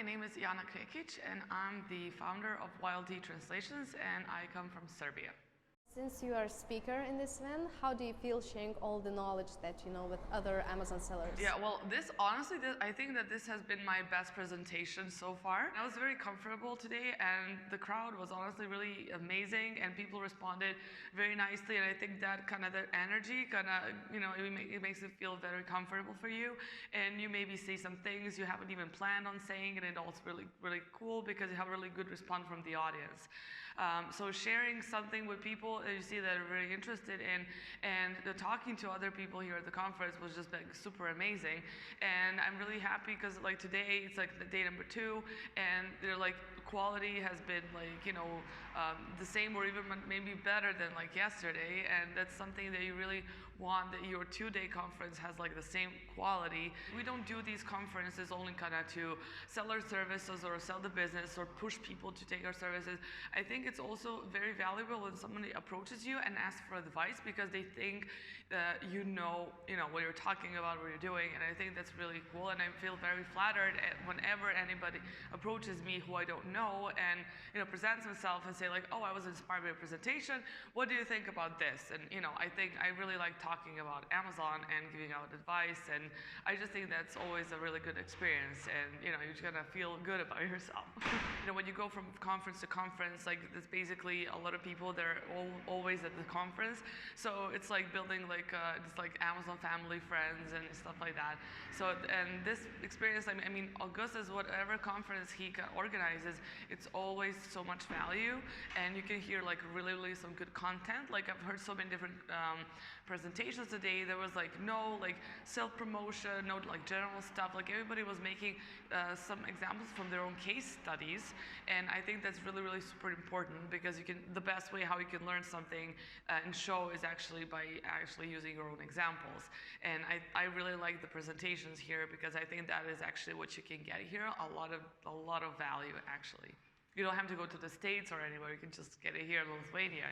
my name is Jana Krekic, and I'm the founder of Wild Tea Translations, and I come from Serbia. Since you are a speaker in this event, how do you feel sharing all the knowledge that you know with other Amazon sellers? Yeah, well, I think that this has been my best presentation so far. I was very comfortable today, and the crowd was honestly really amazing, and people responded very nicely, and I think that kind of the energy it makes it feel very comfortable for you, and you maybe say some things you haven't even planned on saying, and it's also really, really cool because you have a really good response from the audience. So sharing something with people that you see that are very interested in, and talking to other people here at the conference was just like super amazing. And I'm really happy because like today it's like the day number 2, and they're like quality has been like the same or even maybe better than like yesterday, and that's something that you really want, that your 2-day conference has like the same quality. We don't do these conferences only kind of to sell our services or sell the business or push people to take our services. I think it's also very valuable when somebody approaches you and asks for advice because they think that you know what you're talking about, what you're doing, and I think that's really cool, and I feel very flattered whenever anybody approaches me who I don't know and presents himself and say like, oh, I was inspired by your presentation, what do you think about this? And I think I really like talking about Amazon and giving out advice, and I just think that's always a really good experience, and you're just gonna feel good about yourself. When you go from conference to conference, like there's basically a lot of people that are always at the conference, so it's like building like just like Amazon family friends and stuff like that. So, and this experience, I mean Augustus, whatever conference he organizes, it's always so much value, and you can hear like really some good content. Like I've heard so many different presentations today. There was like no like self-promotion, no like general stuff. Like everybody was making some examples from their own case studies, and I think that's really super important because the best way how you can learn something and show is actually by actually using your own examples. And I really like the presentations here because I think that is actually what you can get here, a lot of value actually. You don't have to go to the States or anywhere, you can just get it here in Lithuania,